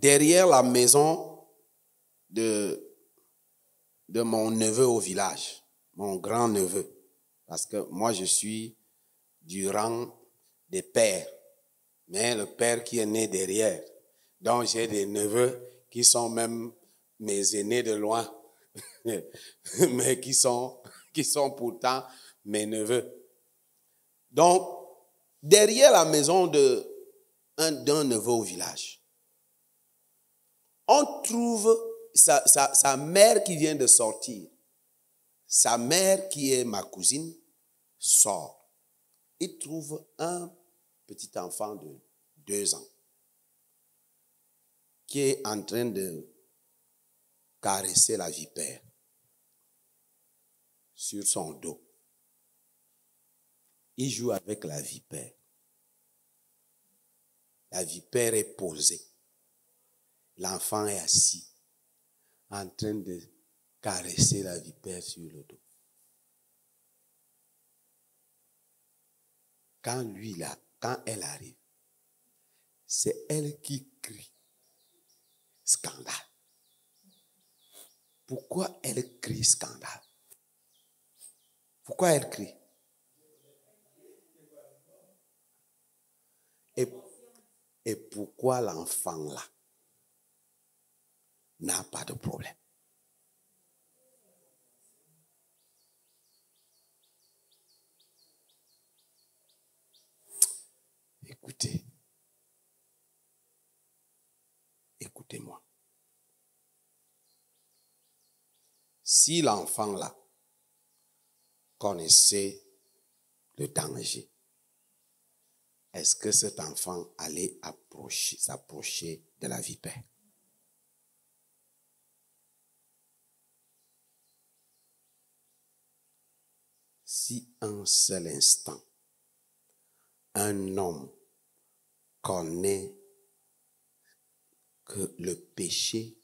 derrière la maison de mon neveu au village, mon grand-neveu, parce que moi je suis du rang des pères, mais le père qui est né derrière. Donc j'ai des neveux qui sont même mes aînés de loin, mais qui sont pourtant mes neveux. Donc, derrière la maison d'un neveu au village, on trouve sa mère qui vient de sortir. Sa mère, qui est ma cousine, sort. Il trouve un petit enfant de 2 ans qui est en train de caresser la vipère sur son dos. Il joue avec la vipère. La vipère est posée. L'enfant est assis, en train de caresser la vipère sur le dos. Quand elle arrive, c'est elle qui crie. Scandale. Pourquoi elle crie scandale? Pourquoi elle crie? Et pourquoi l'enfant là n'a pas de problème? Écoutez-moi. Si l'enfant là connaissait le danger, est-ce que cet enfant allait s'approcher de la vipère? Si un seul instant, un homme connaît que le péché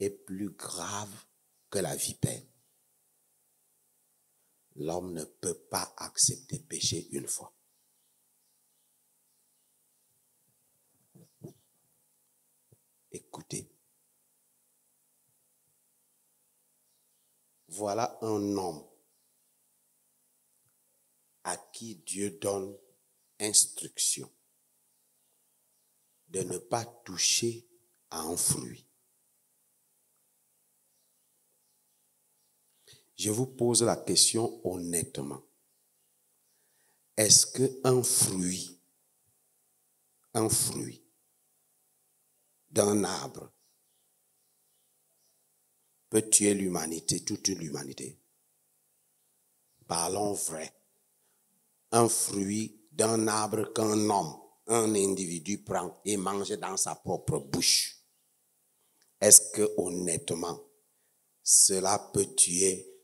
est plus grave que la vipère, l'homme ne peut pas accepter péché une fois. Écoutez, voilà un homme à qui Dieu donne instruction de ne pas toucher à un fruit. Je vous pose la question honnêtement. Est-ce qu'un fruit d'un arbre peut tuer l'humanité, toute l'humanité? Parlons vrai. Un fruit d'un arbre qu'un homme, un individu prend et mange dans sa propre bouche. Est-ce que honnêtement, cela peut tuer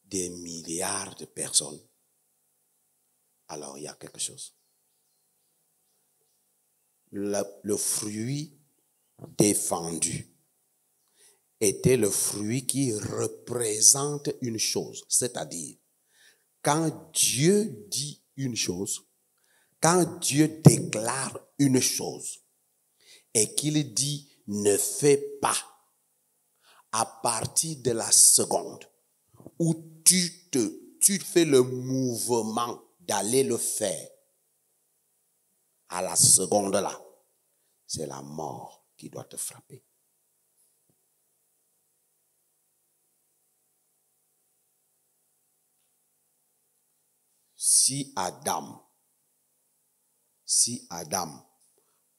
des milliards de personnes? Alors il y a quelque chose. Le fruit défendu était le fruit qui représente une chose, c'est-à-dire quand Dieu dit une chose, quand Dieu déclare une chose et qu'il dit ne fais pas, à partir de la seconde où tu fais le mouvement d'aller le faire, à la seconde là, c'est la mort qui doit te frapper. Si Adam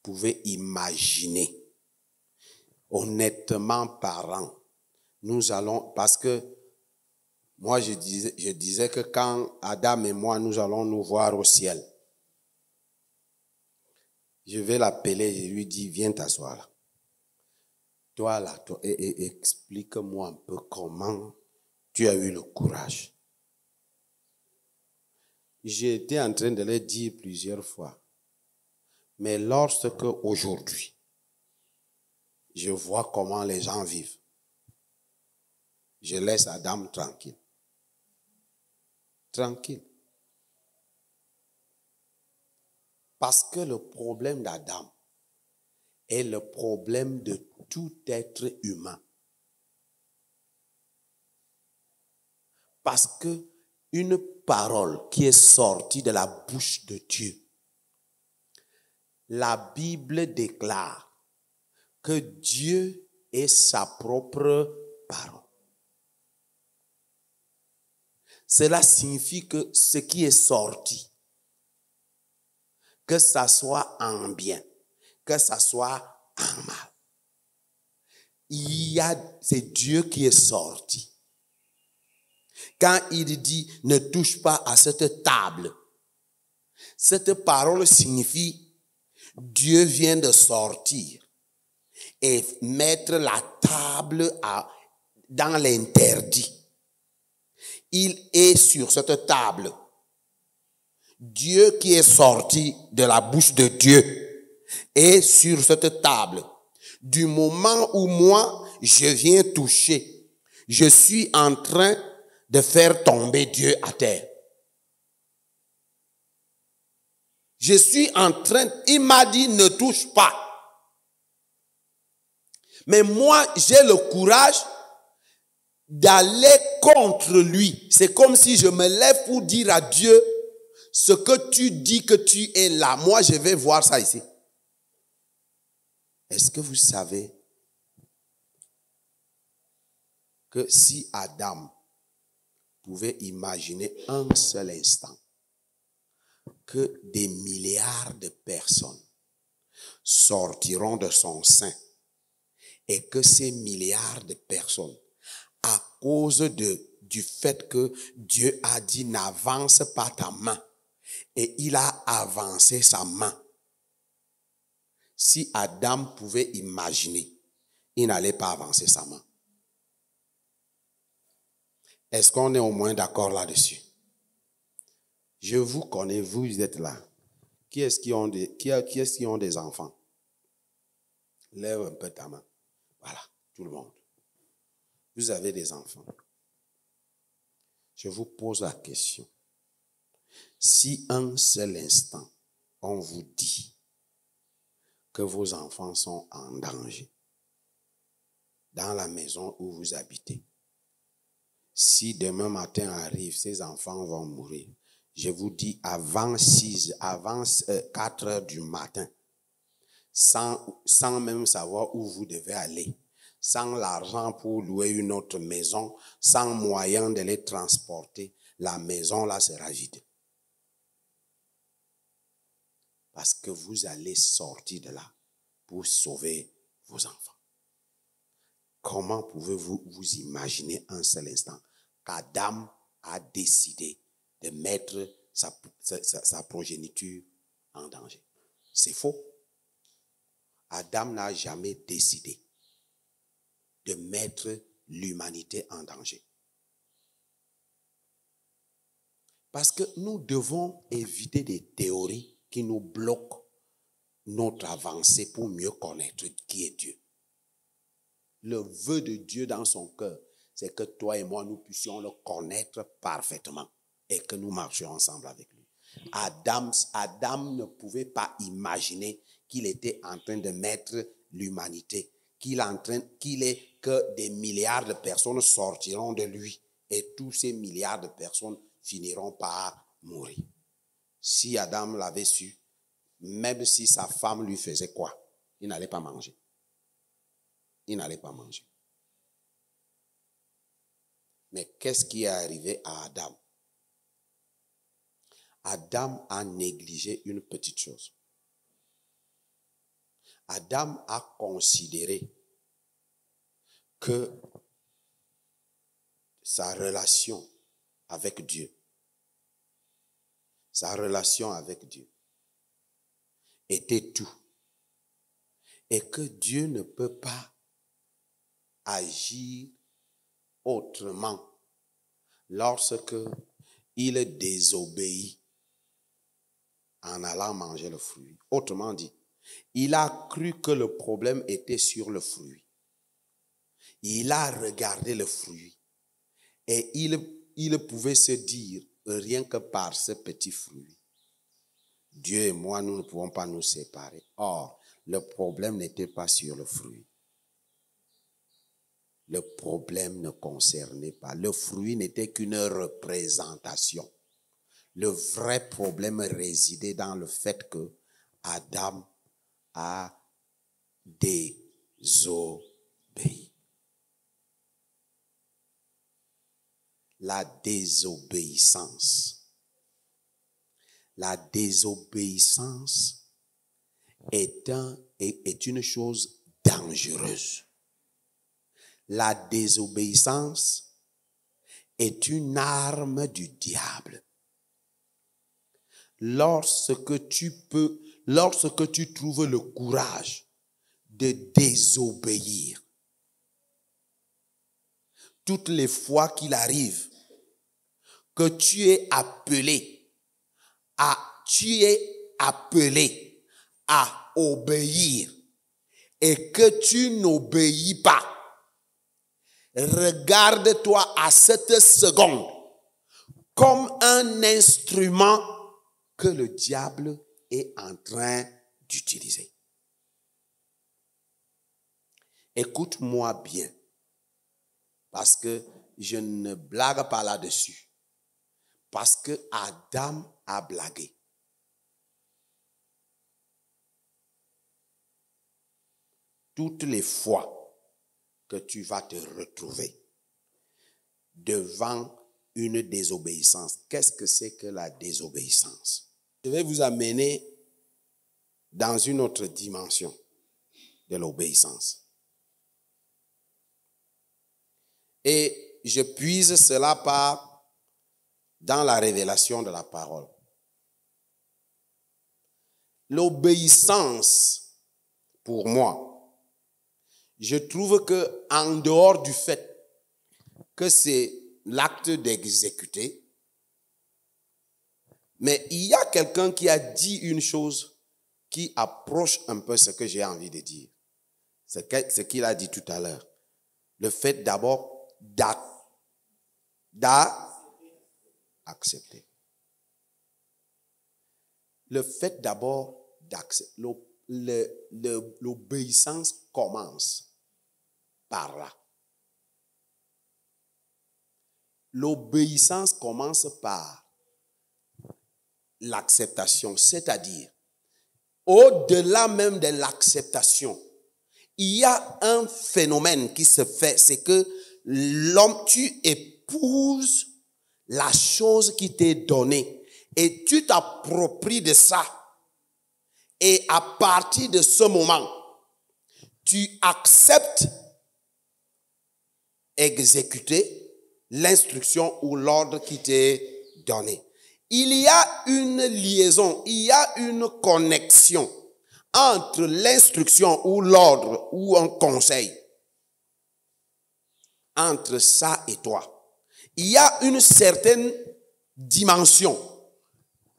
pouvait imaginer, honnêtement parlant, nous allons, parce que moi je disais que quand Adam et moi nous allons nous voir au ciel, je vais l'appeler, je lui dis viens t'asseoir là. Toi là, et explique-moi un peu comment tu as eu le courage. J'ai été en train de le dire plusieurs fois. Mais lorsque aujourd'hui, je vois comment les gens vivent, je laisse Adam tranquille. Tranquille. Parce que le problème d'Adam est le problème de tout être humain. Parce que une parole qui est sortie de la bouche de Dieu, la Bible déclare que Dieu est sa propre parole. Cela signifie que ce qui est sorti, que ça soit en bien, que ça soit en mal, c'est Dieu qui est sorti. Quand il dit « ne touche pas à cette table », cette parole signifie Dieu vient de sortir et mettre la table dans l'interdit. Il est sur cette table. Dieu qui est sorti de la bouche de Dieu est sur cette table. Du moment où moi, je viens toucher, je suis en train de faire tomber Dieu à terre. Je suis en train, il m'a dit ne touche pas. Mais moi, j'ai le courage d'aller contre lui. C'est comme si je me lève pour dire à Dieu, ce que tu dis que tu es là, moi je vais voir ça ici. Est-ce que vous savez que si Adam pouvait imaginer un seul instant que des milliards de personnes sortiront de son sein et que ces milliards de personnes, à cause du fait que Dieu a dit n'avance pas ta main et il a avancé sa main, si Adam pouvait imaginer, il n'allait pas avancer sa main. Est-ce qu'on est au moins d'accord là-dessus? Je vous connais, vous êtes là. Qui est-ce qui ont des enfants? Lève un peu ta main. Voilà, tout le monde. Vous avez des enfants. Je vous pose la question. Si un seul instant, on vous dit que vos enfants sont en danger dans la maison où vous habitez, si demain matin arrive, ces enfants vont mourir, je vous dis avant 4 heures du matin, sans même savoir où vous devez aller, sans l'argent pour louer une autre maison, sans moyen de les transporter, la maison là sera vide. Parce que vous allez sortir de là pour sauver vos enfants. Comment pouvez-vous vous imaginer un seul instant qu'Adam a décidé de mettre sa progéniture en danger? C'est faux. Adam n'a jamais décidé de mettre l'humanité en danger. Parce que nous devons éviter des théories qui nous bloquent notre avancée pour mieux connaître qui est Dieu. Le vœu de Dieu dans son cœur, c'est que toi et moi, nous puissions le connaître parfaitement et que nous marchions ensemble avec lui. Adam ne pouvait pas imaginer qu'il était en train de mettre l'humanité, que des milliards de personnes sortiront de lui et tous ces milliards de personnes finiront par mourir. Si Adam l'avait su, même si sa femme lui faisait quoi, il n'allait pas manger. Il n'allait pas manger. Mais qu'est-ce qui est arrivé à Adam? Adam a négligé une petite chose. Adam a considéré que sa relation avec Dieu était tout. Et que Dieu ne peut pas agir autrement lorsque il désobéit en allant manger le fruit. Autrement dit, il a cru que le problème était sur le fruit. Il a regardé le fruit et il pouvait se dire, rien que par ce petit fruit, Dieu et moi, nous ne pouvons pas nous séparer. Or, le problème n'était pas sur le fruit. Le problème ne concernait pas. Le fruit n'était qu'une représentation. Le vrai problème résidait dans le fait que Adam a désobéi. La désobéissance. La désobéissance est une chose dangereuse. La désobéissance est une arme du diable. Lorsque tu trouves le courage de désobéir, toutes les fois qu'il arrive que tu es appelé à obéir et que tu n'obéis pas, regarde-toi à cette seconde comme un instrument que le diable est en train d'utiliser. Écoute-moi bien, parce que je ne blague pas là-dessus. Parce que Adam a blagué. Toutes les fois que tu vas te retrouver devant une désobéissance. Qu'est-ce que c'est que la désobéissance? Je vais vous amener dans une autre dimension de l'obéissance. Et je puise cela dans la révélation de la parole. L'obéissance, pour moi, je trouve que en dehors du fait que c'est l'acte d'exécuter, mais il y a quelqu'un qui a dit une chose qui approche un peu ce que j'ai envie de dire. C'est ce qu'il a dit tout à l'heure. Le fait d'abord d'accepter. Le fait d'abord d'accepter. L'obéissance commence par là. L'obéissance commence par l'acceptation, c'est-à-dire, au-delà même de l'acceptation, il y a un phénomène qui se fait, c'est que l'homme, tu épouses la chose qui t'est donnée et tu t'appropries de ça. Et à partir de ce moment, tu acceptes exécuter l'instruction ou l'ordre qui t'est donné. Il y a une liaison, il y a une connexion entre l'instruction ou l'ordre ou un conseil, entre ça et toi. Il y a une certaine dimension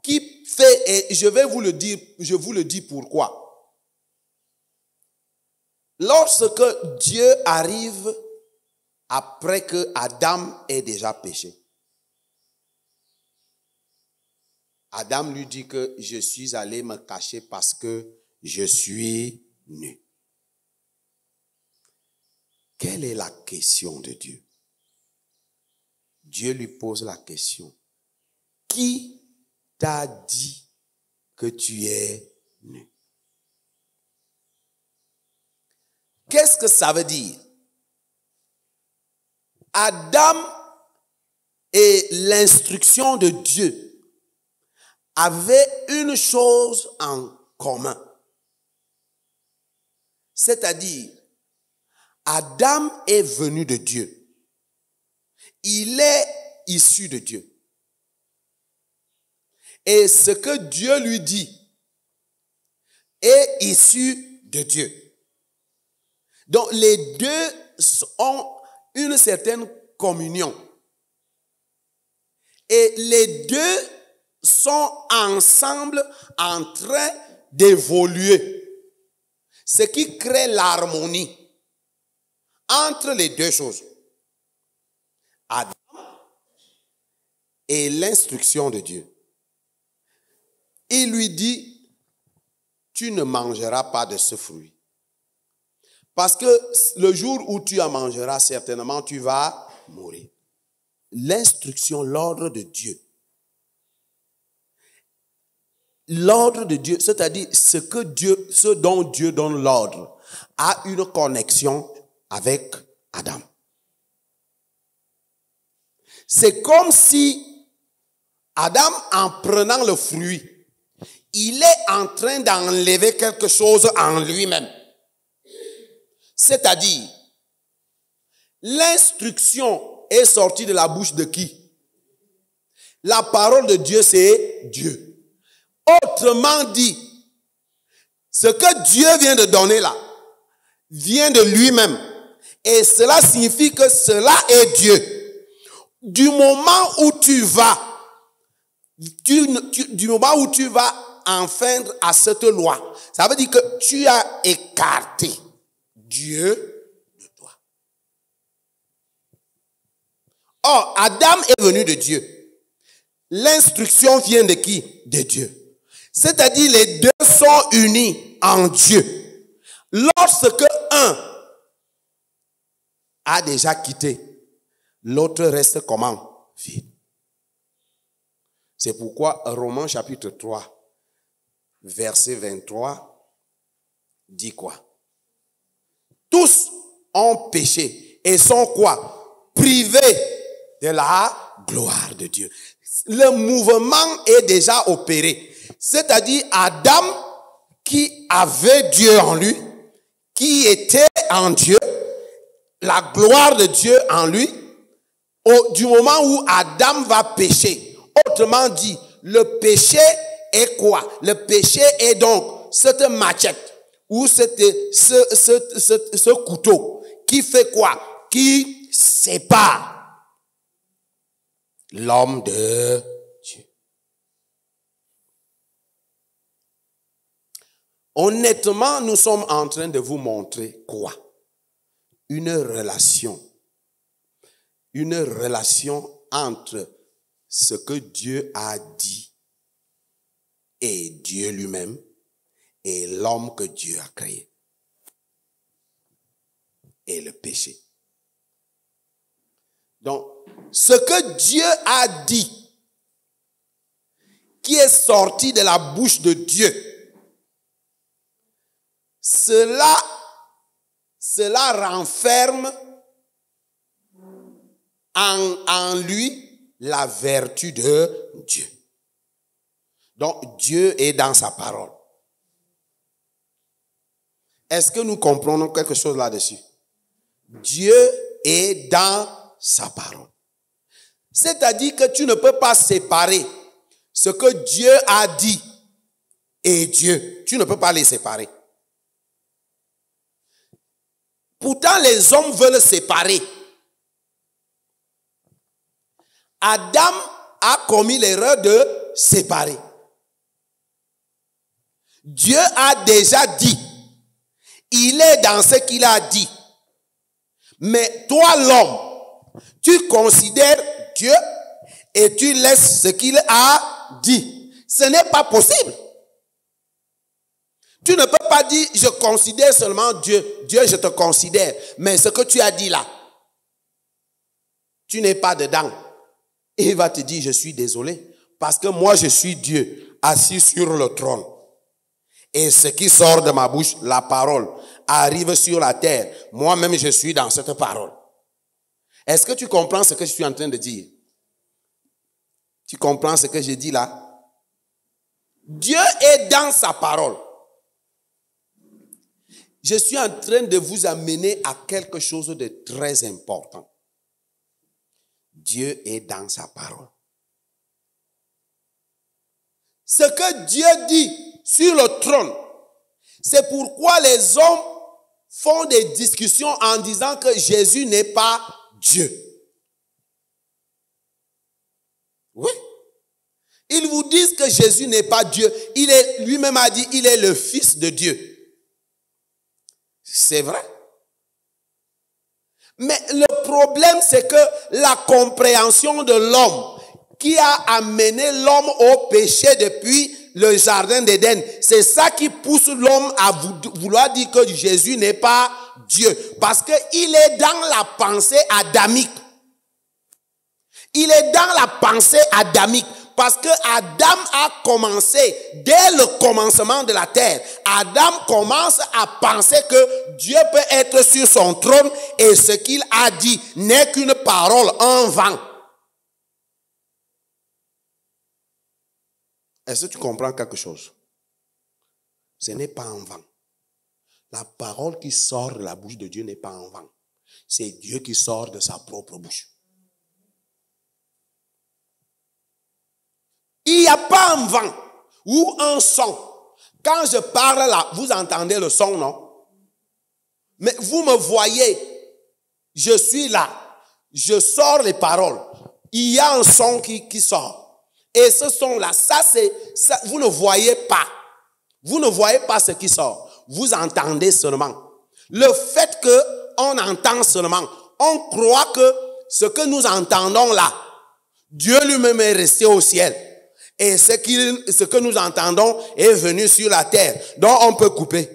qui fait, et je vous le dis pourquoi. Lorsque Dieu arrive après que Adam ait déjà péché, Adam lui dit que je suis allé me cacher parce que je suis nu. Quelle est la question de Dieu? Dieu lui pose la question. Qui t'a dit que tu es nu? Qu'est-ce que ça veut dire? Adam et l'instruction de Dieu avaient une chose en commun. C'est-à-dire, Adam est venu de Dieu. Il est issu de Dieu. Et ce que Dieu lui dit est issu de Dieu. Donc les deux ont une certaine communion. Et les deux sont ensemble en train d'évoluer. Ce qui crée l'harmonie entre les deux choses. Adam et l'instruction de Dieu. Il lui dit, tu ne mangeras pas de ce fruit. Parce que le jour où tu en mangeras, certainement, tu vas mourir. L'instruction, l'ordre de Dieu. L'ordre de Dieu, c'est-à-dire ce dont Dieu donne l'ordre, a une connexion avec Adam. C'est comme si Adam, en prenant le fruit, il est en train d'enlever quelque chose en lui-même. C'est-à-dire, l'instruction est sortie de la bouche de qui? La parole de Dieu, c'est Dieu. Autrement dit, ce que Dieu vient de donner là, vient de lui-même. Et cela signifie que cela est Dieu. Du moment où tu vas enfreindre à cette loi, ça veut dire que tu as écarté Dieu de toi. Or, Adam est venu de Dieu. L'instruction vient de qui? De Dieu. C'est-à-dire les deux sont unis en Dieu. Lorsque un a déjà quitté, l'autre reste comment? Vide. C'est pourquoi Romains chapitre 3, verset 23, dit quoi? Tous ont péché et sont quoi? Privés de la gloire de Dieu. Le mouvement est déjà opéré. C'est-à-dire Adam qui avait Dieu en lui, qui était en Dieu, la gloire de Dieu en lui, du moment où Adam va pécher. Autrement dit, le péché est quoi? Le péché est donc cette machette ou ce couteau qui fait quoi? Qui sépare l'homme de Dieu. Honnêtement, nous sommes en train de vous montrer quoi? Une relation entre ce que Dieu a dit et Dieu lui-même et l'homme que Dieu a créé et le péché. Donc, ce que Dieu a dit, qui est sorti de la bouche de Dieu, cela renferme en lui la vertu de Dieu. Donc, Dieu est dans sa parole. Est-ce que nous comprenons quelque chose là-dessus? Dieu est dans sa parole. C'est-à-dire que tu ne peux pas séparer ce que Dieu a dit et Dieu. Tu ne peux pas les séparer. Pourtant, les hommes veulent séparer. Adam a commis l'erreur de séparer. Dieu a déjà dit. Il est dans ce qu'il a dit. Mais toi, l'homme, tu considères Dieu et tu laisses ce qu'il a dit. Ce n'est pas possible. Tu ne peux pas dire, je considère seulement Dieu. Dieu, je te considère. Mais ce que tu as dit là, tu n'es pas dedans. Et il va te dire, je suis désolé. Parce que moi, je suis Dieu, assis sur le trône. Et ce qui sort de ma bouche, la parole, arrive sur la terre. Moi-même, je suis dans cette parole. Est-ce que tu comprends ce que je suis en train de dire? Tu comprends ce que je dis là? Dieu est dans sa parole. Je suis en train de vous amener à quelque chose de très important. Dieu est dans sa parole. Ce que Dieu dit sur le trône, c'est pourquoi les hommes font des discussions en disant que Jésus n'est pas Dieu. Oui. Ils vous disent que Jésus n'est pas Dieu. Lui-même a dit, il est le Fils de Dieu. C'est vrai. Mais le problème, c'est que la compréhension de l'homme qui a amené l'homme au péché depuis le jardin d'Éden. C'est ça qui pousse l'homme à vouloir dire que Jésus n'est pas Dieu. Parce qu'il est dans la pensée adamique. Il est dans la pensée adamique. Parce que Adam a commencé, dès le commencement de la terre, Adam commence à penser que Dieu peut être sur son trône et ce qu'il a dit n'est qu'une parole, un vent. Est-ce que tu comprends quelque chose? Ce n'est pas un vent. La parole qui sort de la bouche de Dieu n'est pas un vent. C'est Dieu qui sort de sa propre bouche. Il n'y a pas un vent ou un son. Quand je parle là, vous entendez le son, non? Mais vous me voyez, je suis là, je sors les paroles. Il y a un son qui sort. Et ce son-là, ça, vous ne voyez pas. Vous ne voyez pas ce qui sort. Vous entendez seulement. Le fait qu'on entend seulement, on croit que ce que nous entendons là, Dieu lui-même est resté au ciel. Et ce que nous entendons est venu sur la terre. Donc on peut couper.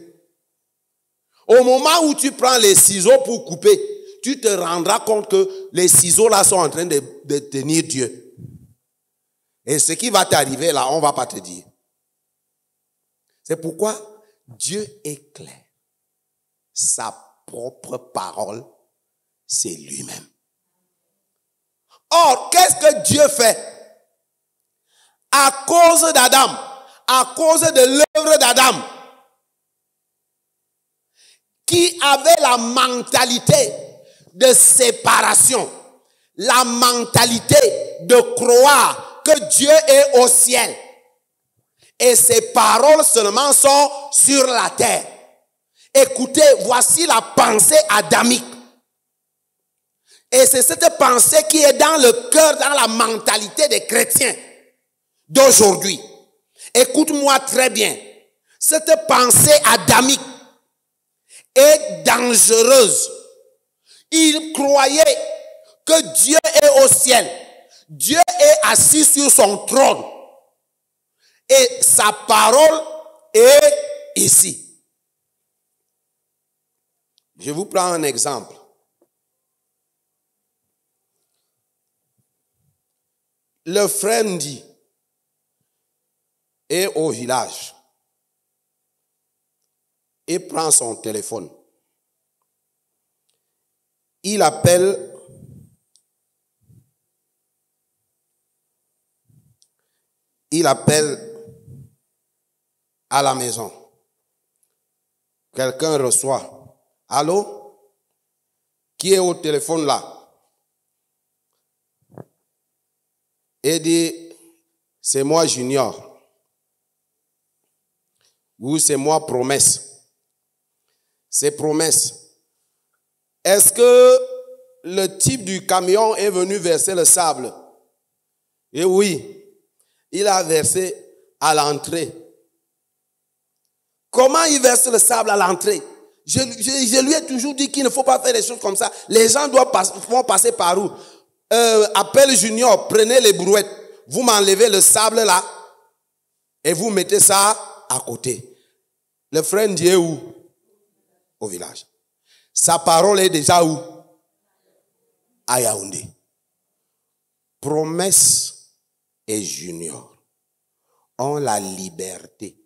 Au moment où tu prends les ciseaux pour couper, tu te rendras compte que les ciseaux là sont en train de tenir Dieu. Et ce qui va t'arriver là, on ne va pas te dire. C'est pourquoi Dieu est clair. Sa propre parole, c'est lui-même. Or, qu'est-ce que Dieu fait? À cause d'Adam, à cause de l'œuvre d'Adam, qui avait la mentalité de séparation, la mentalité de croire que Dieu est au ciel, et ses paroles seulement sont sur la terre. Écoutez, voici la pensée adamique. Et c'est cette pensée qui est dans le cœur, dans la mentalité des chrétiens d'aujourd'hui. Écoute-moi très bien. Cette pensée adamique est dangereuse. Il croyait que Dieu est au ciel. Dieu est assis sur son trône. Et sa parole est ici. Je vous prends un exemple. Le frère dit est au village et prend son téléphone. Il appelle à la maison. Quelqu'un reçoit. Allô? Qui est au téléphone là? Et dit, c'est moi Junior. Ou c'est moi Promesse. C'est Promesse. Est-ce que le type du camion est venu verser le sable? Et oui, il a versé à l'entrée. Comment il verse le sable à l'entrée? Je lui ai toujours dit qu'il ne faut pas faire des choses comme ça. Les gens vont passer par où? Appelle Junior, prenez les brouettes. Vous m'enlevez le sable là et vous mettez ça à côté. Le frère dit est où? Au village. Sa parole est déjà où? À Yaoundé. Promesse et Junior ont la liberté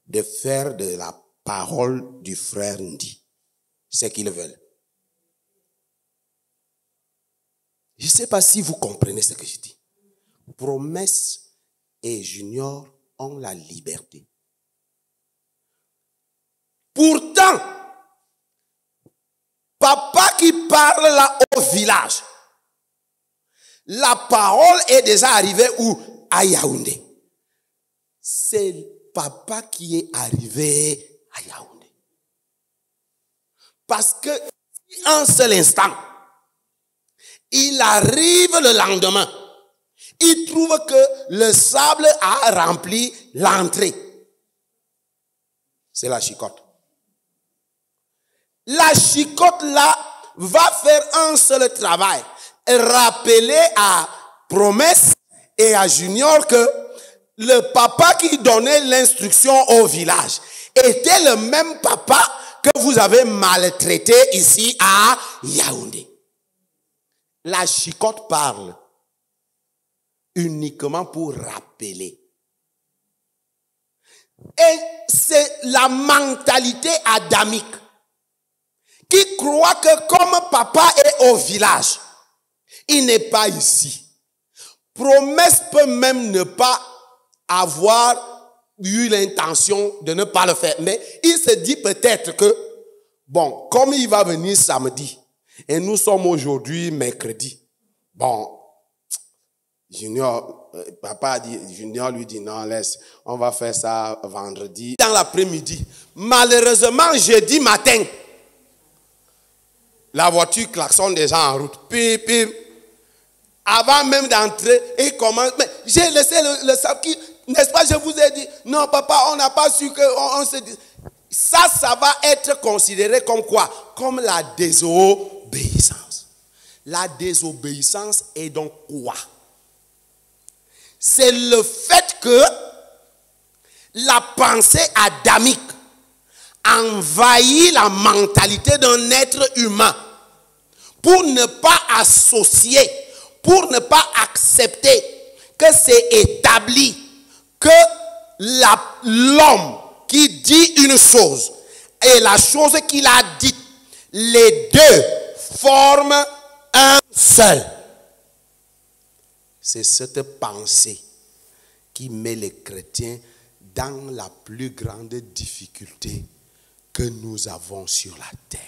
de faire de la parole du frère Ndi ce qu'ils veulent. Je ne sais pas si vous comprenez ce que je dis. Promesse et Junior ont la liberté. Pourtant, papa qui parle là au village, la parole est déjà arrivée où? À Yaoundé. C'est papa qui est arrivé à Yaoundé. Parce que un seul instant, il arrive le lendemain, il trouve que le sable a rempli l'entrée. C'est la chicotte. La chicotte là va faire un seul travail. Rappeler à Promesse et à Junior que le papa qui donnait l'instruction au village était le même papa que vous avez maltraité ici à Yaoundé. La chicotte parle uniquement pour rappeler. Et c'est la mentalité adamique qui croit que comme papa est au village, il n'est pas ici. Promesse peut même ne pas avoir eu l'intention de ne pas le faire. Mais il se dit peut-être que, bon, comme il va venir samedi, et nous sommes aujourd'hui mercredi, bon, Junior, papa dit, Junior lui dit non, laisse, on va faire ça vendredi. Dans l'après-midi, malheureusement, jeudi matin, la voiture klaxonne déjà en route. Pip, pip. Avant même d'entrer, il commence. Mais j'ai laissé le sac qui, n'est-ce pas, je vous ai dit, non papa, on n'a pas su qu'on se dit. Ça va être considéré comme quoi? Comme la désobéissance. La désobéissance est donc quoi? C'est le fait que la pensée adamique envahit la mentalité d'un être humain pour ne pas associer, pour ne pas accepter que c'est établi que l'homme qui dit une chose et la chose qu'il a dite, les deux forment un seul. C'est cette pensée qui met les chrétiens dans la plus grande difficulté que nous avons sur la terre.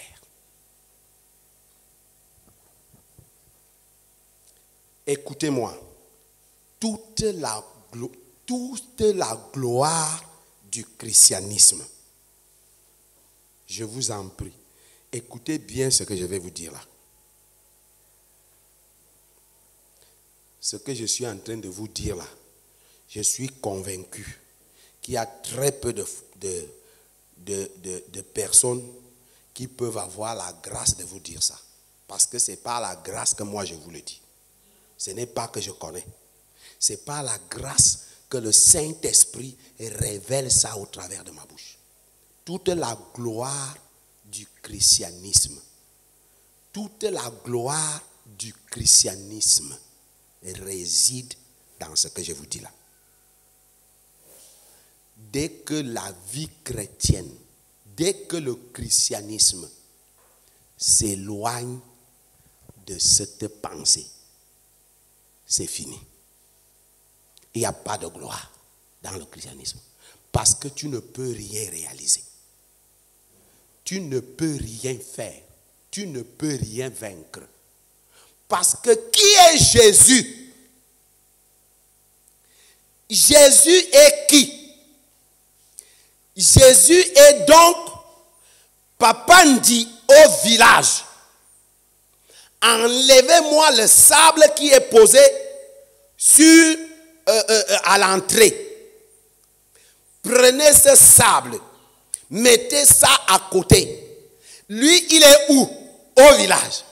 Écoutez-moi, toute la gloire du christianisme, je vous en prie, écoutez bien ce que je vais vous dire là. Ce que je suis en train de vous dire là, je suis convaincu qu'il y a très peu de personnes qui peuvent avoir la grâce de vous dire ça. Parce que ce n'est pas la grâce que moi je vous le dis. Ce n'est pas que je connais. Ce n'est pas la grâce que le Saint-Esprit révèle ça au travers de ma bouche. Toute la gloire du christianisme, toute la gloire du christianisme réside dans ce que je vous dis là. Dès que la vie chrétienne, dès que le christianisme s'éloigne de cette pensée, c'est fini. Il n'y a pas de gloire dans le christianisme. Parce que tu ne peux rien réaliser. Tu ne peux rien faire. Tu ne peux rien vaincre. Parce que qui est Jésus? Jésus est qui? Jésus est donc Papa Ndi au village. Enlevez-moi le sable qui est posé sur, à l'entrée. Prenez ce sable, mettez ça à côté. Lui, il est où? Au village.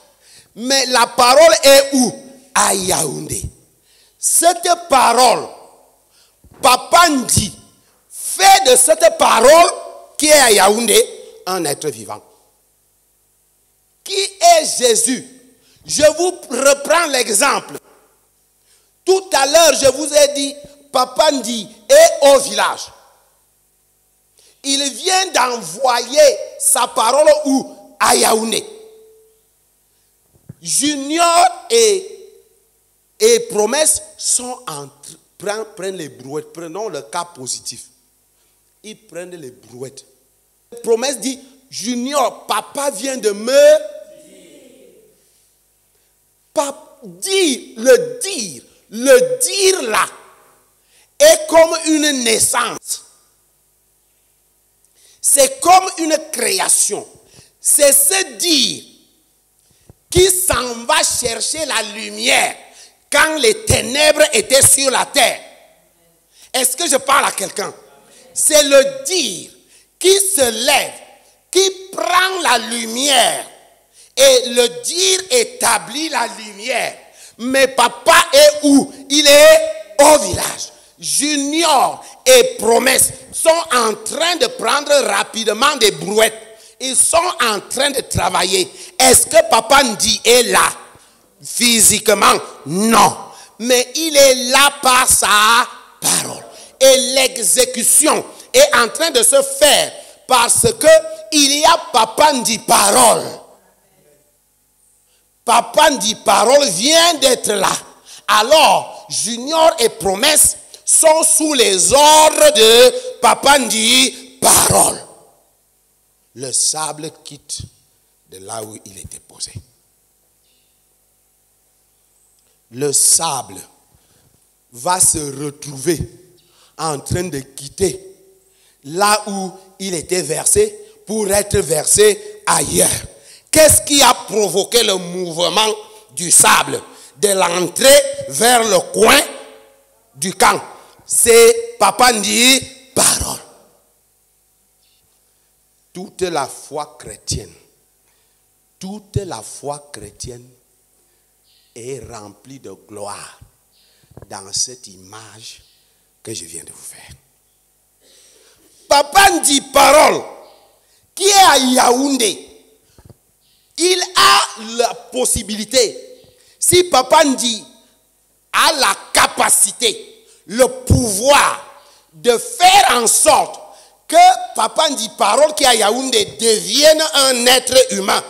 Mais la parole est où? À Yaoundé. Cette parole, Papa Ndi fait de cette parole qui est à Yaoundé un être vivant. Qui est Jésus? Je vous reprends l'exemple. Tout à l'heure, je vous ai dit, Papa Ndi est au village. Il vient d'envoyer sa parole où? À Yaoundé. Junior et Promesse sont prennent les brouettes. Prenons le cas positif. Ils prennent les brouettes. Promesse dit, Junior, papa vient de me dire. Le dire là est comme une naissance. C'est comme une création. C'est ce dire qui s'en va chercher la lumière quand les ténèbres étaient sur la terre. Est-ce que je parle à quelqu'un? C'est le dire qui se lève, qui prend la lumière. Et le dire établit la lumière. Mais papa est où? Il est au village. Junior et Promesse sont en train de prendre rapidement des brouettes. Ils sont en train de travailler. Est-ce que Papa Ndi est là? Physiquement, non. Mais il est là par sa parole. Et l'exécution est en train de se faire parce que il y a Papa Ndi parole. Papa Ndi parole vient d'être là. Alors, Junior et Promesse sont sous les ordres de Papa Ndi parole. Le sable quitte de là où il était posé. Le sable va se retrouver en train de quitter là où il était versé pour être versé ailleurs. Qu'est-ce qui a provoqué le mouvement du sable de l'entrée vers le coin du camp? C'est Papa Ndi parole. Toute la foi chrétienne est remplie de gloire dans cette image que je viens de vous faire. Papa Ndi parole, qui est à Yaoundé, il a la possibilité, si Papa Ndi a la capacité, le pouvoir de faire en sorte que Papa Ndi parole qui est à Yaoundé devienne un être humain.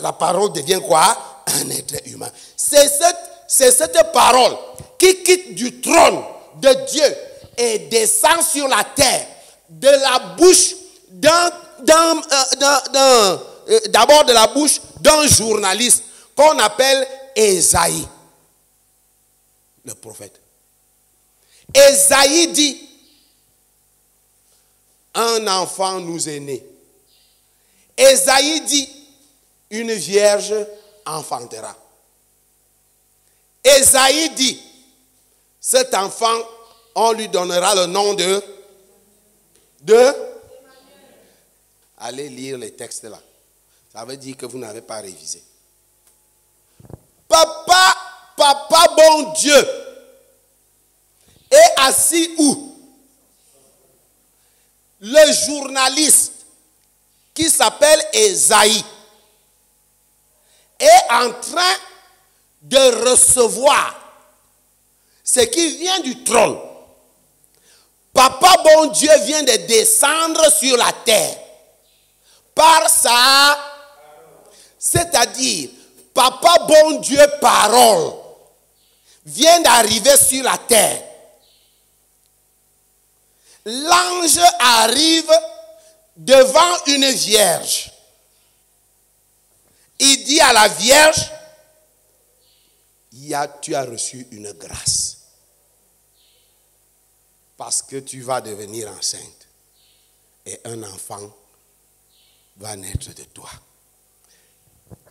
La parole devient quoi? Un être humain. C'est cette parole qui quitte du trône de Dieu et descend sur la terre de la bouche d'abord de la bouche d'un journaliste qu'on appelle Esaïe, le prophète. Esaïe dit, un enfant nous est né. Esaïe dit, une vierge enfantera. Esaïe dit, cet enfant, on lui donnera le nom de allez lire les textes là. Ça veut dire que vous n'avez pas révisé. Papa bon Dieu est assis où? Le journaliste qui s'appelle Esaïe est en train de recevoir ce qui vient du trône. Papa bon Dieu vient de descendre sur la terre par sa... C'est-à-dire, Papa bon Dieu parole vient d'arriver sur la terre. L'ange arrive devant une vierge. Il dit à la vierge, tu as reçu une grâce. Parce que tu vas devenir enceinte. Et un enfant va naître de toi.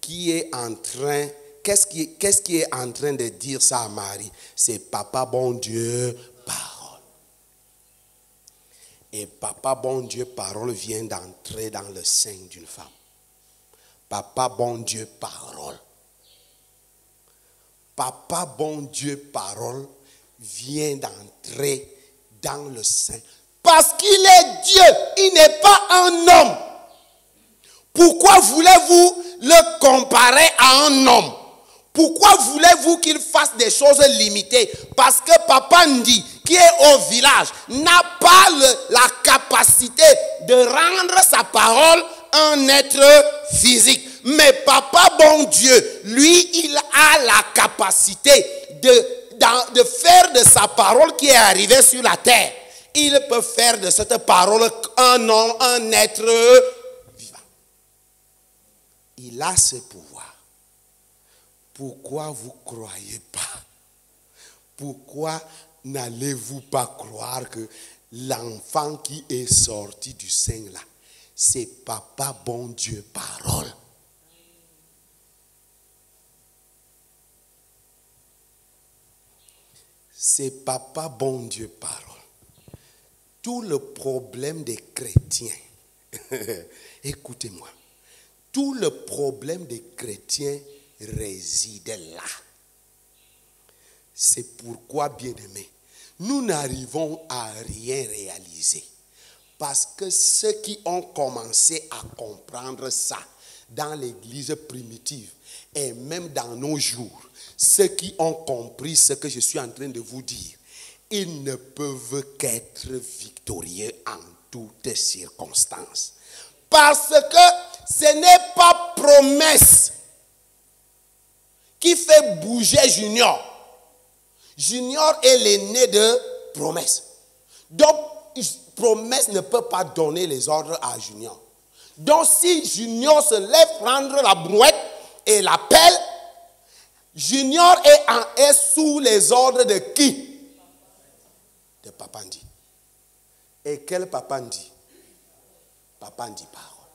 Qu'est-ce qui est en train de dire ça à Marie? C'est Papa bon Dieu parole. Et Papa bon Dieu parole vient d'entrer dans le sein d'une femme. Papa bon Dieu parole. Papa bon Dieu parole vient d'entrer dans le sein. Parce qu'il est Dieu, il n'est pas un homme. Pourquoi voulez-vous le comparer à un homme? Pourquoi voulez-vous qu'il fasse des choses limitées? Parce que Papa Ndi, qui est au village, n'a pas la capacité de rendre sa parole un être physique. Mais Papa bon Dieu, lui, il a la capacité de faire de sa parole qui est arrivée sur la terre. Il peut faire de cette parole un être vivant. Il a ce pouvoir. Pourquoi vous ne croyez pas? Pourquoi n'allez-vous pas croire que l'enfant qui est sorti du sein là, c'est Papa bon Dieu parole? C'est Papa bon Dieu parole. Tout le problème des chrétiens, écoutez-moi, tout le problème des chrétiens réside là. C'est pourquoi, bien-aimés, nous n'arrivons à rien réaliser. Parce que ceux qui ont commencé à comprendre ça dans l'église primitive et même dans nos jours, ceux qui ont compris ce que je suis en train de vous dire, ils ne peuvent qu'être victorieux en toutes circonstances. Parce que ce n'est pas promesse qui fait bouger Junior. Junior est l'aîné de promesse. Donc, promesse ne peut pas donner les ordres à Junior. Donc, si Junior se lève prendre la brouette et la pelle, Junior est sous les ordres de qui? De Papandi. Et quel Papandi? Papandi parole.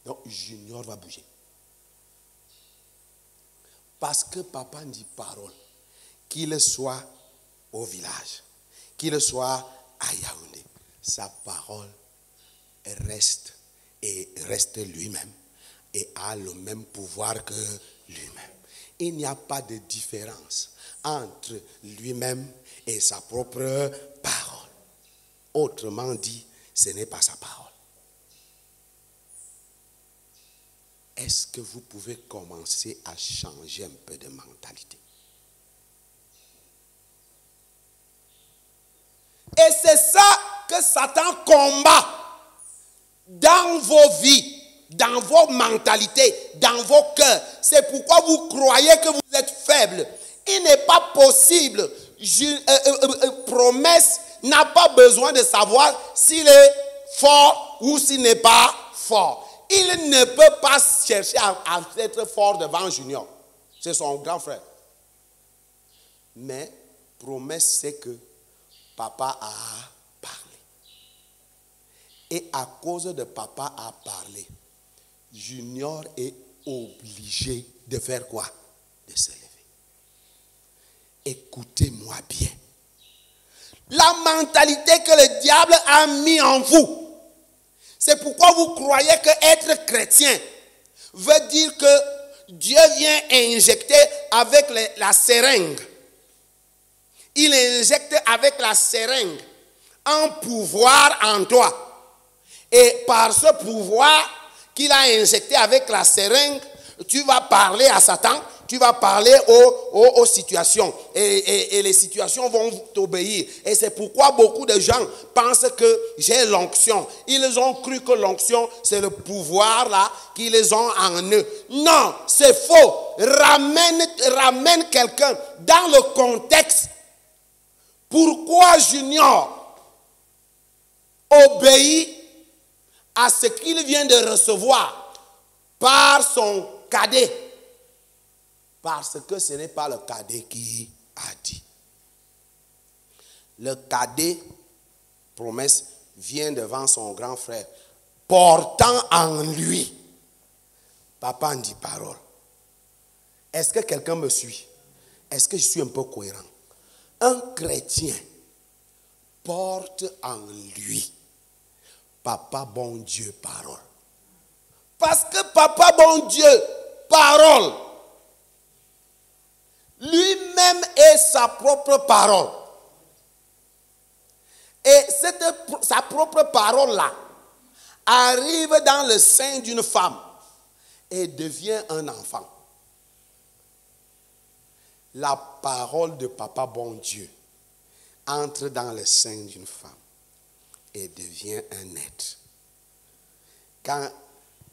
Donc, Junior va bouger. Parce que Papandi parole, qu'il soit au village, qu'il soit à Yaoundé, sa parole reste lui-même et a le même pouvoir que lui-même. Il n'y a pas de différence entre lui-même et sa propre parole. Autrement dit, ce n'est pas sa parole. Est-ce que vous pouvez commencer à changer un peu de mentalité? Et c'est ça que Satan combat dans vos vies, dans vos mentalités, dans vos cœurs. C'est pourquoi vous croyez que vous êtes faible. Il n'est pas possible. Promesse n'a pas besoin de savoir s'il est fort ou s'il n'est pas fort. Il ne peut pas chercher à être fort devant Junior. C'est son grand frère. Mais promesse, c'est que papa a parlé. Et à cause de papa a parlé, Junior est obligé de faire quoi? De se lever. Écoutez-moi bien. La mentalité que le diable a mis en vous, c'est pourquoi vous croyez que être chrétien veut dire que Dieu vient injecter avec la seringue. Il injecte avec la seringue un pouvoir en toi. Et par ce pouvoir qu'il a injecté avec la seringue, tu vas parler à Satan, tu vas parler aux situations. Et les situations vont t'obéir. Et c'est pourquoi beaucoup de gens pensent que j'ai l'onction. Ils ont cru que l'onction, c'est le pouvoir là qu'ils ont en eux. Non, c'est faux. Ramène quelqu'un dans le contexte. Pourquoi Junior obéit à ce qu'il vient de recevoir par son cadet? Parce que ce n'est pas le cadet qui a dit. Le cadet, promesse, vient devant son grand frère, portant en lui, papa dit parole. Est-ce que quelqu'un me suit? Est-ce que je suis un peu cohérent? Un chrétien porte en lui, papa bon Dieu parole. Parce que papa bon Dieu parole, lui-même est sa propre parole. Et sa propre parole-là arrive dans le sein d'une femme et devient un enfant. La parole de papa bon Dieu entre dans le sein d'une femme et devient un être. Quand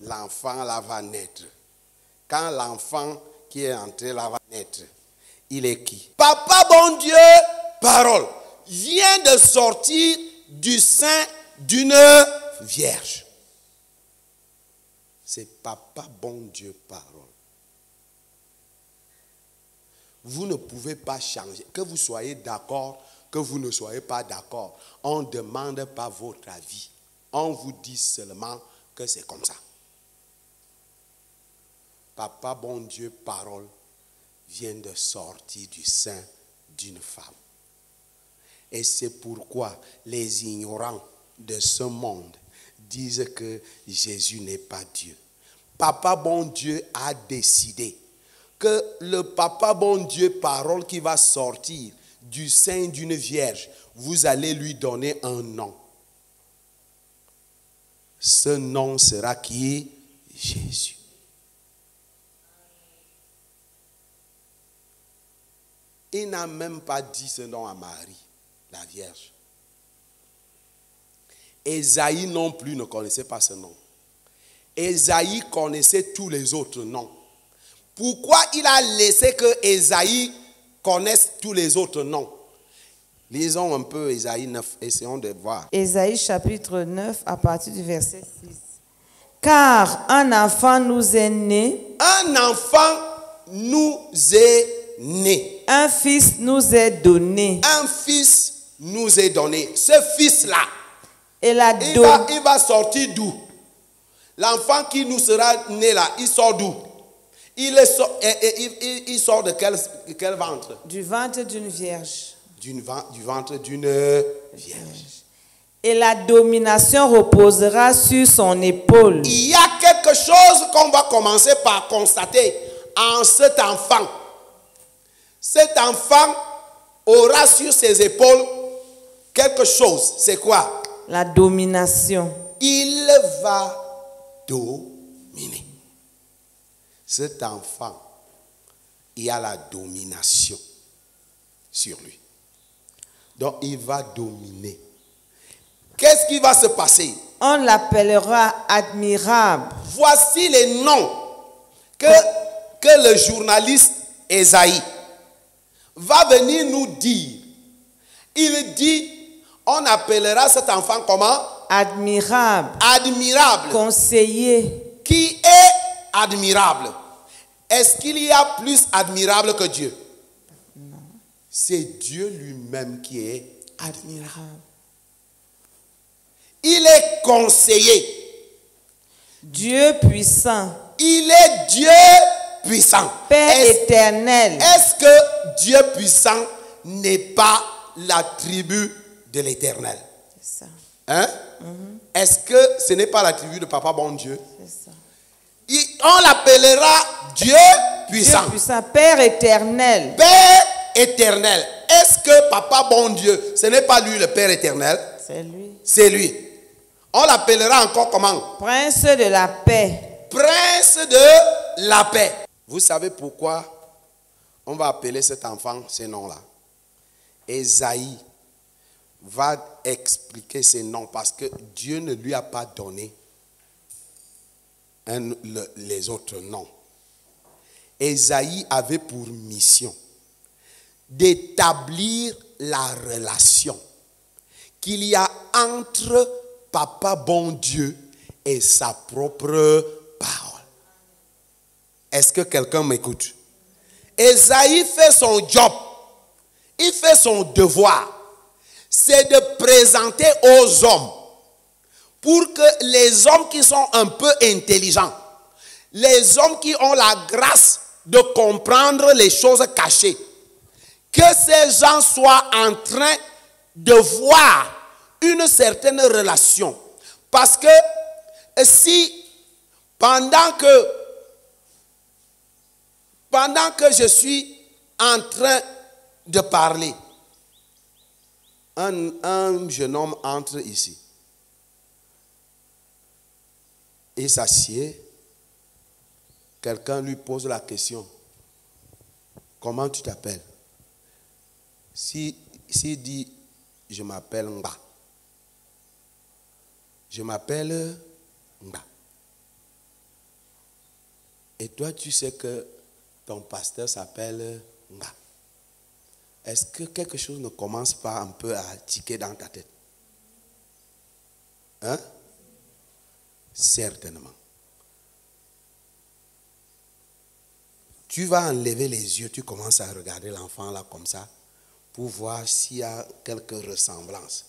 l'enfant là va naître, quand l'enfant qui est entré là va naître, il est qui? Papa bon Dieu, parole, vient de sortir du sein d'une vierge. C'est papa bon Dieu, parole. Vous ne pouvez pas changer. Que vous soyez d'accord, que vous ne soyez pas d'accord. On ne demande pas votre avis. On vous dit seulement que c'est comme ça. Papa bon Dieu, parole, vient de sortir du sein d'une femme. Et c'est pourquoi les ignorants de ce monde disent que Jésus n'est pas Dieu. Papa bon Dieu a décidé que le papa bon Dieu parole qui va sortir du sein d'une vierge, vous allez lui donner un nom. Ce nom sera qui? Jésus. Il n'a même pas dit ce nom à Marie, la Vierge. Ésaïe non plus ne connaissait pas ce nom. Ésaïe connaissait tous les autres noms. Pourquoi il a laissé que Ésaïe connaisse tous les autres noms? Lisons un peu Ésaïe 9, essayons de voir. Ésaïe chapitre 9 à partir du verset 6. Car un enfant nous est né. Un enfant nous est né. Un fils nous est donné. Un fils nous est donné. Ce fils-là, Et la il va sortir d'où? L'enfant qui nous sera né là, il sort d'où? Il sort de quel ventre? Du ventre d'une vierge. Du ventre d'une vierge. Et la domination reposera sur son épaule. Il y a quelque chose qu'on va commencer par constater en cet enfant. Cet enfant aura sur ses épaules quelque chose. C'est quoi? La domination. Il va dominer. Cet enfant, il y a la domination sur lui. Donc, il va dominer. Qu'est-ce qui va se passer? On l'appellera admirable. Voici les noms que le journaliste Ésaïe va venir nous dire. Il dit, on appellera cet enfant comment? Admirable. Admirable. Conseiller. Qui est admirable? Est-ce qu'il y a plus admirable que Dieu? Non. C'est Dieu lui-même qui est admirable. Il est conseiller. Dieu puissant. Il est Dieu puissant. Père éternel. Est-ce que Dieu puissant n'est pas l'attribut de l'Éternel? C'est ça. Hein? Est-ce que ce n'est pas l'attribut de Papa bon Dieu? C'est ça. On l'appellera Dieu puissant. Dieu puissant, Père éternel. Père éternel. Est-ce que Papa bon Dieu, ce n'est pas lui le Père éternel? C'est lui. C'est lui. On l'appellera encore comment? Prince de la paix. Prince de la paix. Vous savez pourquoi on va appeler cet enfant ces noms-là? Ésaïe va expliquer ces noms parce que Dieu ne lui a pas donné les autres noms. Ésaïe avait pour mission d'établir la relation qu'il y a entre Papa bon Dieu et sa propre parole. Est-ce que quelqu'un m'écoute? Ésaïe fait son job. Il fait son devoir. C'est de présenter aux hommes pour que les hommes qui sont un peu intelligents, les hommes qui ont la grâce de comprendre les choses cachées, que ces gens soient en train de voir une certaine relation. Parce que si pendant que je suis en train de parler, un jeune homme entre ici. Il s'assied. Quelqu'un lui pose la question. Comment tu t'appelles? S'il dit, je m'appelle Nga. Je m'appelle Nga. Et toi, tu sais que ton pasteur s'appelle Nga. Est-ce que quelque chose ne commence pas un peu à tiquer dans ta tête? Hein? Certainement. Tu vas enlever les yeux, tu commences à regarder l'enfant là comme ça pour voir s'il y a quelques ressemblances.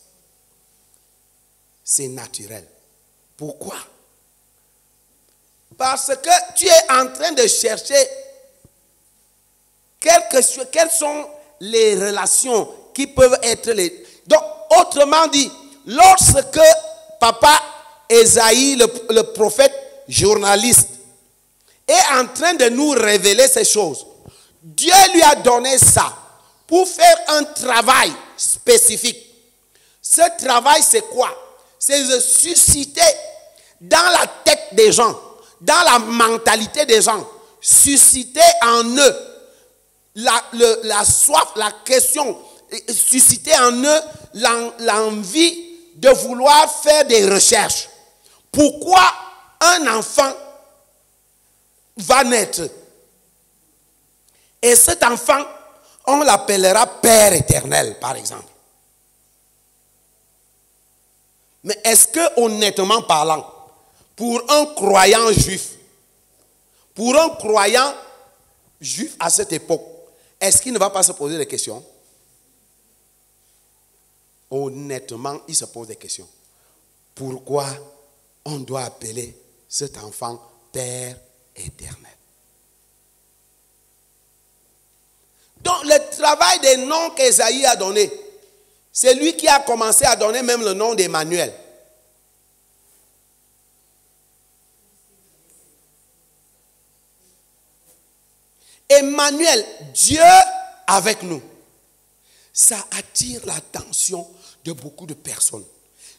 C'est naturel. Pourquoi? Parce que tu es en train de chercher quelles sont les relations qui peuvent être les... Donc, autrement dit, lorsque Papa Ésaïe, le prophète journaliste, est en train de nous révéler ces choses, Dieu lui a donné ça pour faire un travail spécifique. Ce travail, c'est quoi? C'est de susciter dans la tête des gens, dans la mentalité des gens, susciter en eux la soif, la question, susciter en eux l'envie de vouloir faire des recherches. Pourquoi un enfant va naître? Et cet enfant, on l'appellera Père éternel, par exemple. Mais est-ce que, honnêtement parlant, pour un croyant juif à cette époque, est-ce qu'il ne va pas se poser des questions? Honnêtement, il se pose des questions. Pourquoi on doit appeler cet enfant Père éternel? Donc, le travail des noms qu'Ésaïe a donné, c'est lui qui a commencé à donner même le nom d'Emmanuel. Emmanuel, Dieu avec nous. Ça attire l'attention de beaucoup de personnes.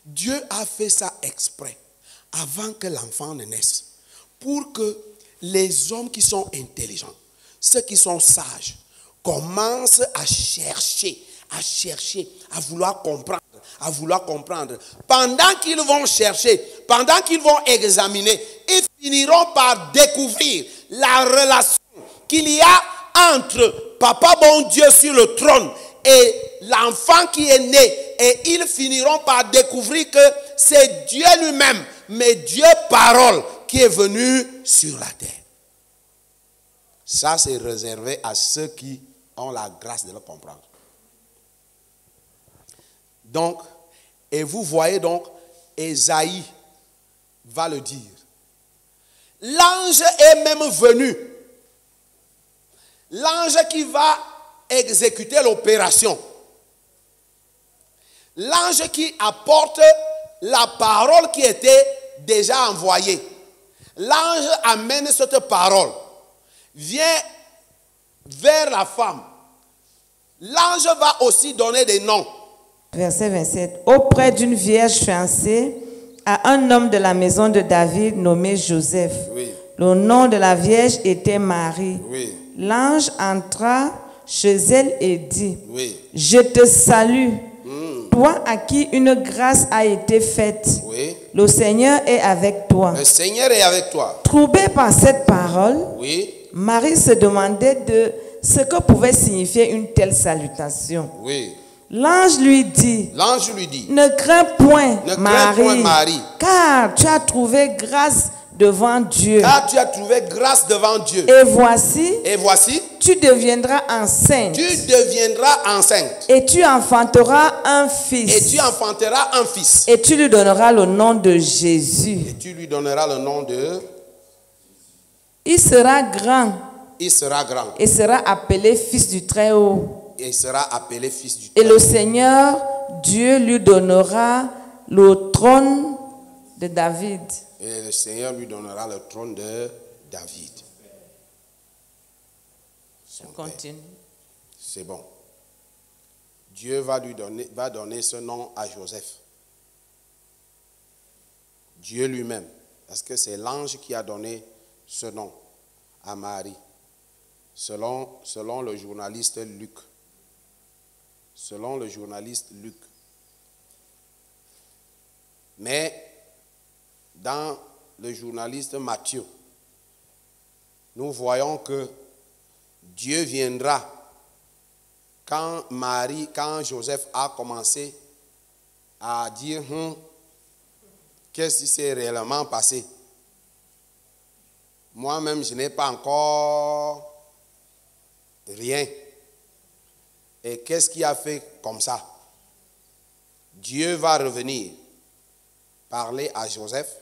Dieu a fait ça exprès, avant que l'enfant ne naisse, pour que les hommes qui sont intelligents, ceux qui sont sages, commencent à chercher, à vouloir comprendre. Pendant qu'ils vont chercher, pendant qu'ils vont examiner, ils finiront par découvrir la relation qu'il y a entre Papa bon Dieu sur le trône et l'enfant qui est né. Et ils finiront par découvrir que c'est Dieu lui-même, mais Dieu parole, qui est venu sur la terre. Ça, c'est réservé à ceux qui ont la grâce de le comprendre. Donc, et vous voyez donc, Ésaïe va le dire. L'ange est même venu. L'ange qui va exécuter l'opération. L'ange qui apporte la parole qui était déjà envoyée. L'ange amène cette parole. Vient vers la femme. L'ange va aussi donner des noms. Verset 27. Auprès d'une vierge fiancée à un homme de la maison de David nommé Joseph. Oui. Le nom de la vierge était Marie. Oui. L'ange entra chez elle et dit, Oui. je te salue, toi à qui une grâce a été faite. Oui. Le Seigneur est avec toi. Le Seigneur est avec toi. Troublée par cette parole, Oui. Marie se demandait de ce que pouvait signifier une telle salutation. Oui. L'ange lui dit, ne crains point, crains Marie, point, Marie, car tu as trouvé grâce devant Dieu. Car tu as trouvé grâce devant Dieu. Et voici, tu deviendras enceinte. Et tu enfanteras un fils. Et tu lui donneras le nom de Jésus. Il sera grand. Et sera appelé fils du Très-Haut. Et le Seigneur, Dieu lui donnera le trône de David. Et le Seigneur lui donnera le trône de David. Je continue. C'est bon. Dieu va donner ce nom à Joseph. Dieu lui-même. Parce que c'est l'ange qui a donné ce nom à Marie. Selon le journaliste Luc. Selon le journaliste Luc. Mais dans le journaliste Matthieu, nous voyons que Dieu viendra quand Joseph a commencé à dire qu'est-ce qui s'est réellement passé. Moi-même, je n'ai pas encore rien. Et qu'est-ce qui a fait comme ça? Dieu va revenir parler à Joseph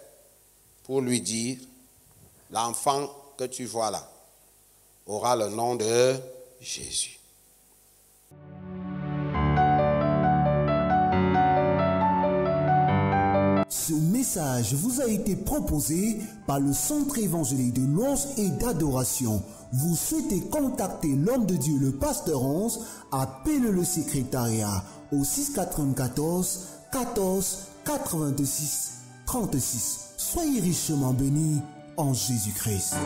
pour lui dire, l'enfant que tu vois là aura le nom de Jésus. Ce message vous a été proposé par le Centre évangélique de louange et d'adoration, vous souhaitez contacter l'homme de Dieu, le pasteur 11, appelez le secrétariat au 694 14 86 36. Soyez richement bénis en Jésus-Christ.